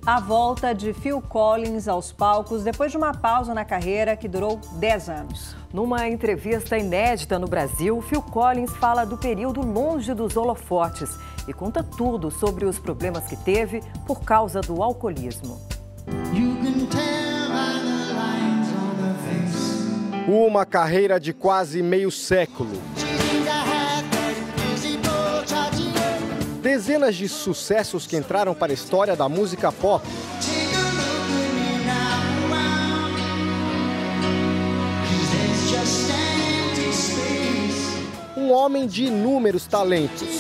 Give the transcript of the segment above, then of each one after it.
A volta de Phil Collins aos palcos depois de uma pausa na carreira que durou 10 anos. Numa entrevista inédita no Brasil, Phil Collins fala do período longe dos holofotes e conta tudo sobre os problemas que teve por causa do alcoolismo. Uma carreira de quase meio século. Dezenas de sucessos que entraram para a história da música pop. Um homem de inúmeros talentos.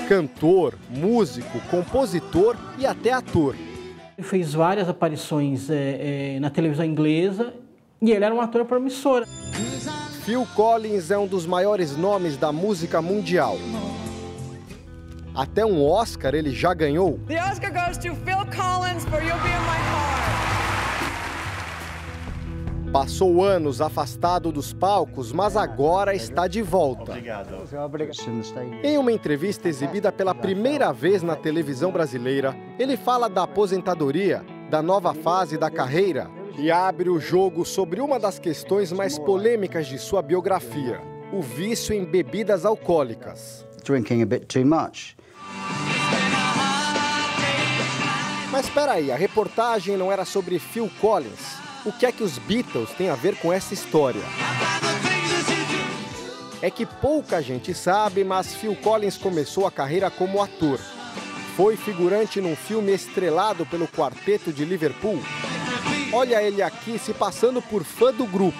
Cantor, músico, compositor e até ator. Ele fez várias aparições na televisão inglesa e ele era um ator promissor. Phil Collins é um dos maiores nomes da música mundial. Até um Oscar ele já ganhou. The Oscar goes to Phil Collins for You'll Be in My Heart. Passou anos afastado dos palcos, mas agora está de volta. Obrigado. Em uma entrevista exibida pela primeira vez na televisão brasileira, ele fala da aposentadoria, da nova fase da carreira e abre o jogo sobre uma das questões mais polêmicas de sua biografia, o vício em bebidas alcoólicas. Drinking a bit too much. Mas espera aí, a reportagem não era sobre Phil Collins. O que é que os Beatles têm a ver com essa história? É que pouca gente sabe, mas Phil Collins começou a carreira como ator. Foi figurante num filme estrelado pelo Quarteto de Liverpool. Olha ele aqui se passando por fã do grupo.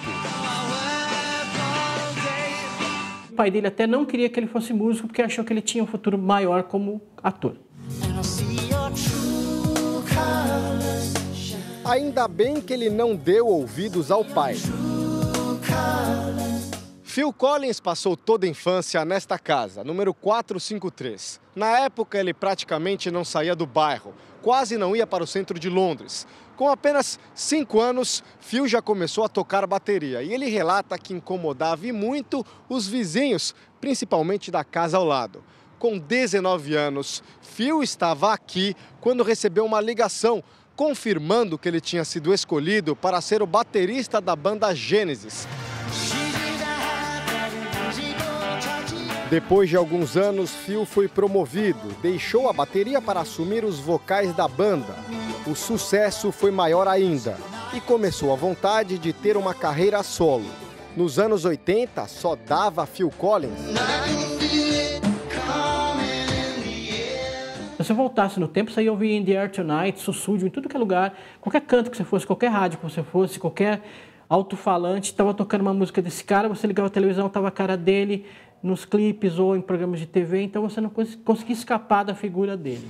O pai dele até não queria que ele fosse músico porque achou que ele tinha um futuro maior como ator. Ainda bem que ele não deu ouvidos ao pai. Phil Collins passou toda a infância nesta casa, número 453. Na época, ele praticamente não saía do bairro, quase não ia para o centro de Londres. Com apenas 5 anos, Phil já começou a tocar bateria e ele relata que incomodava e muito os vizinhos, principalmente da casa ao lado. Com 19 anos, Phil estava aqui quando recebeu uma ligação confirmando que ele tinha sido escolhido para ser o baterista da banda Genesis. Depois de alguns anos, Phil foi promovido, deixou a bateria para assumir os vocais da banda. O sucesso foi maior ainda e começou a vontade de ter uma carreira solo. Nos anos 80, só dava Phil Collins. Se você voltasse no tempo, você ia ouvir In the Air Tonight, Sussúdio, em tudo que é lugar, qualquer canto que você fosse, qualquer rádio que você fosse, qualquer alto-falante, estava tocando uma música desse cara, você ligava a televisão, estava a cara dele nos clipes ou em programas de TV, então você não conseguia escapar da figura dele.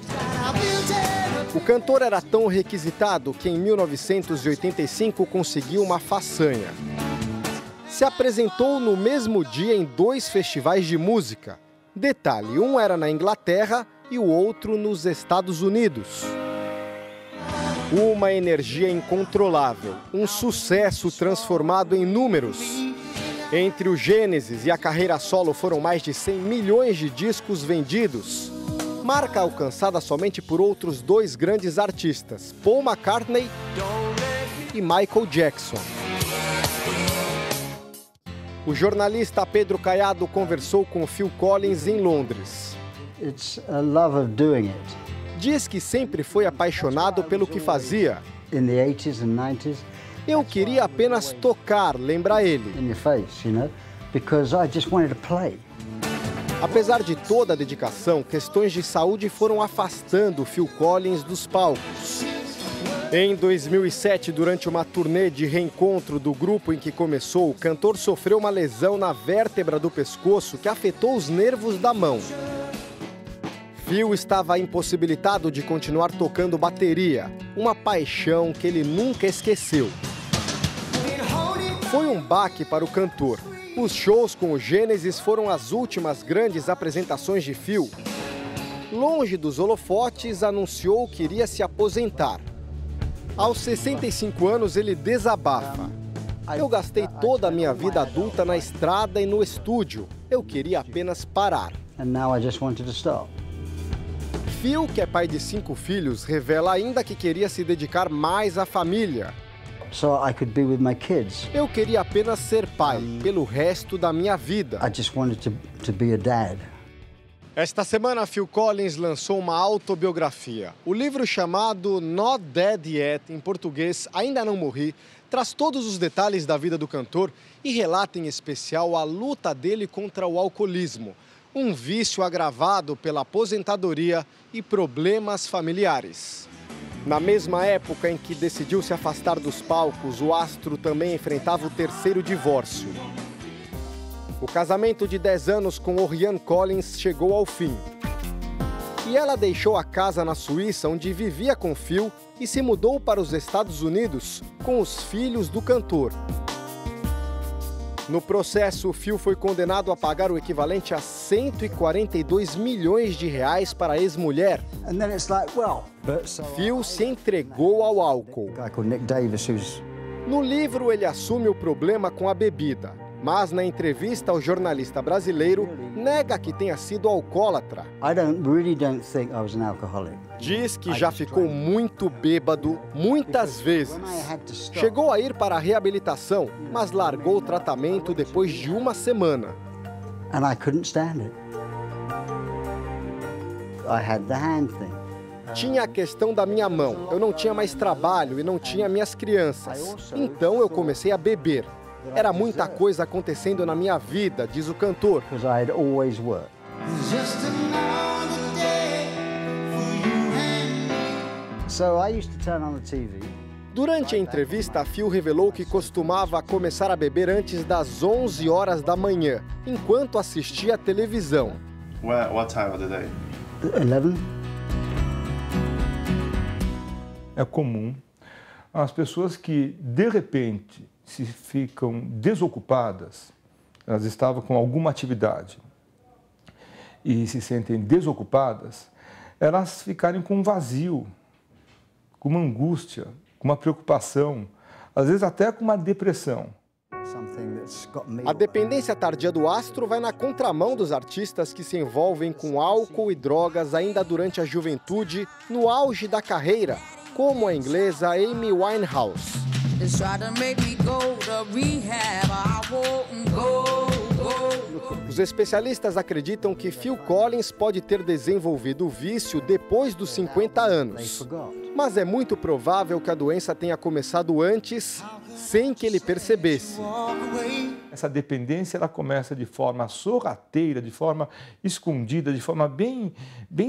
O cantor era tão requisitado que em 1985 conseguiu uma façanha. Se apresentou no mesmo dia em 2 festivais de música. Detalhe, um era na Inglaterra e o outro nos Estados Unidos. Uma energia incontrolável, um sucesso transformado em números. Entre o Gênesis e a carreira solo foram mais de 100 milhões de discos vendidos. Marca alcançada somente por outros 2 grandes artistas, Paul McCartney e Michael Jackson. O jornalista Pedro Caiado conversou com Phil Collins em Londres. It's a love of doing it. Diz que sempre foi apaixonado pelo que fazia. In the 80s and 90s. Eu queria apenas tocar, lembra ele. In your face, you know, because I just wanted to play. Apesar de toda a dedicação, questões de saúde foram afastando Phil Collins dos palcos. Em 2007, durante uma turnê de reencontro do grupo em que começou, o cantor sofreu uma lesão na vértebra do pescoço que afetou os nervos da mão. Phil estava impossibilitado de continuar tocando bateria, uma paixão que ele nunca esqueceu. Foi um baque para o cantor. Os shows com o Gênesis foram as últimas grandes apresentações de Phil. Longe dos holofotes, anunciou que iria se aposentar. Aos 65 anos, ele desabafa. Eu gastei toda a minha vida adulta na estrada e no estúdio. Eu queria apenas parar. And now I just wanted to stop. Phil, que é pai de 5 filhos, revela ainda que queria se dedicar mais à família. So I could be with my kids. Eu queria apenas ser pai, pelo resto da minha vida. I just wanted to be a dad. Esta semana, Phil Collins lançou uma autobiografia. O livro chamado Not Dead Yet, em português, Ainda Não Morri, traz todos os detalhes da vida do cantor e relata em especial a luta dele contra o alcoolismo, um vício agravado pela aposentadoria e problemas familiares. Na mesma época em que decidiu se afastar dos palcos, o astro também enfrentava o 3º divórcio. O casamento de 10 anos com Orianne Collins chegou ao fim. E ela deixou a casa na Suíça, onde vivia com Phil, e se mudou para os Estados Unidos com os filhos do cantor. No processo, Phil foi condenado a pagar o equivalente a 142 milhões de reais para a ex-mulher. Phil se entregou ao álcool. No livro, ele assume o problema com a bebida, mas na entrevista ao jornalista brasileiro, nega que tenha sido alcoólatra. Diz que já ficou muito bêbado muitas vezes. Chegou a ir para a reabilitação, mas largou o tratamento depois de uma semana. Tinha a questão da minha mão. Eu não tinha mais trabalho e não tinha minhas crianças. Então eu comecei a beber. Era muita coisa acontecendo na minha vida, diz o cantor. Durante a entrevista, Phil revelou que costumava começar a beber antes das 11 horas da manhã, enquanto assistia à televisão. What time of the day? 11. É comum as pessoas que, de repente, se ficam desocupadas, elas estavam com alguma atividade e se sentem desocupadas, elas ficarem com um vazio, com uma angústia, com uma preocupação, às vezes até com uma depressão. A dependência tardia do astro vai na contramão dos artistas que se envolvem com álcool e drogas ainda durante a juventude, no auge da carreira, como a inglesa Amy Winehouse. Os especialistas acreditam que Phil Collins pode ter desenvolvido o vício depois dos 50 anos. Mas é muito provável que a doença tenha começado antes, sem que ele percebesse. Essa dependência ela começa de forma sorrateira, de forma escondida, de forma bem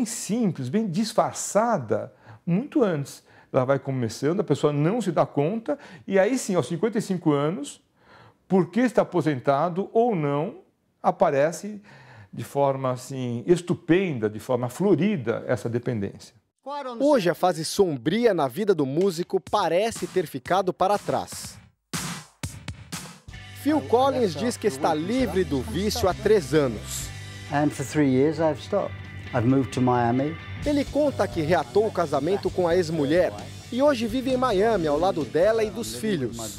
simples, bem disfarçada, muito antes. Ela vai começando, a pessoa não se dá conta, e aí sim, aos 55 anos, porque está aposentado ou não, aparece de forma assim, estupenda, de forma florida, essa dependência. Hoje, a fase sombria na vida do músico parece ter ficado para trás. Phil Collins diz que está livre do vício há 3 anos. And for 3 years I've stopped. I've moved to Miami. Ele conta que reatou o casamento com a ex-mulher e hoje vive em Miami, ao lado dela e dos filhos.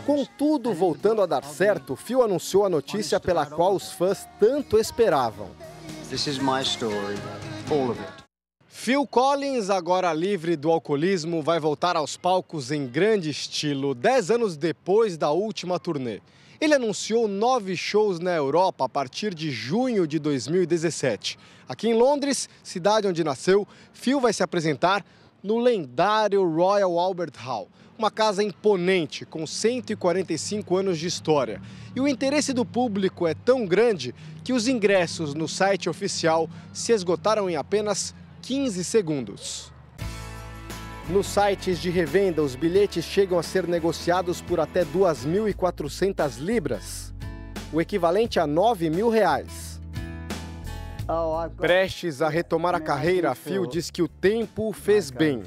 Com tudo voltando a dar certo, Phil anunciou a notícia pela qual os fãs tanto esperavam. This is my story, all of it. Phil Collins, agora livre do alcoolismo, vai voltar aos palcos em grande estilo, 10 anos depois da última turnê. Ele anunciou 9 shows na Europa a partir de junho de 2017. Aqui em Londres, cidade onde nasceu, Phil vai se apresentar no lendário Royal Albert Hall, uma casa imponente com 145 anos de história. E o interesse do público é tão grande que os ingressos no site oficial se esgotaram em apenas 15 segundos. Nos sites de revenda, os bilhetes chegam a ser negociados por até 2.400 libras, o equivalente a R$9.000. Prestes a retomar a carreira, Phil diz que o tempo o fez bem.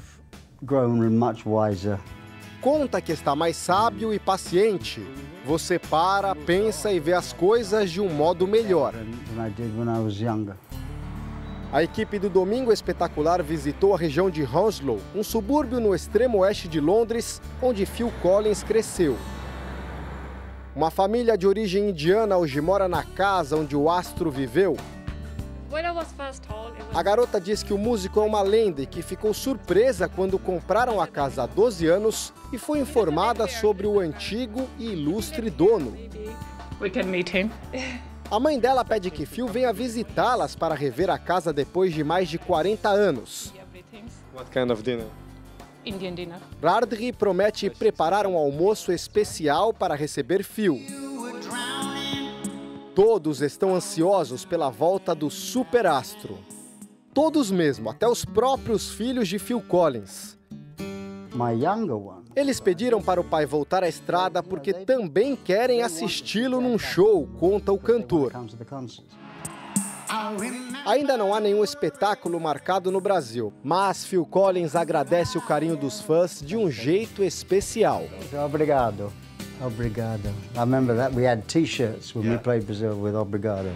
Conta que está mais sábio e paciente. Você para, pensa e vê as coisas de um modo melhor. A equipe do Domingo Espetacular visitou a região de Hounslow, um subúrbio no extremo oeste de Londres, onde Phil Collins cresceu. Uma família de origem indiana hoje mora na casa onde o astro viveu. A garota diz que o músico é uma lenda e que ficou surpresa quando compraram a casa há 12 anos e foi informada sobre o antigo e ilustre dono. A mãe dela pede que Phil venha visitá-las para rever a casa depois de mais de 40 anos. What kind of dinner? Indian dinner. Rardri promete preparar um almoço especial para receber Phil. Todos estão ansiosos pela volta do superastro. Todos mesmo, até os próprios filhos de Phil Collins. My younger one. Eles pediram para o pai voltar à estrada porque também querem assisti-lo num show, conta o cantor. Ainda não há nenhum espetáculo marcado no Brasil, mas Phil Collins agradece o carinho dos fãs de um jeito especial. Obrigado. Obrigado. I remember that we had T-shirts when we played Brazil with Obrigado.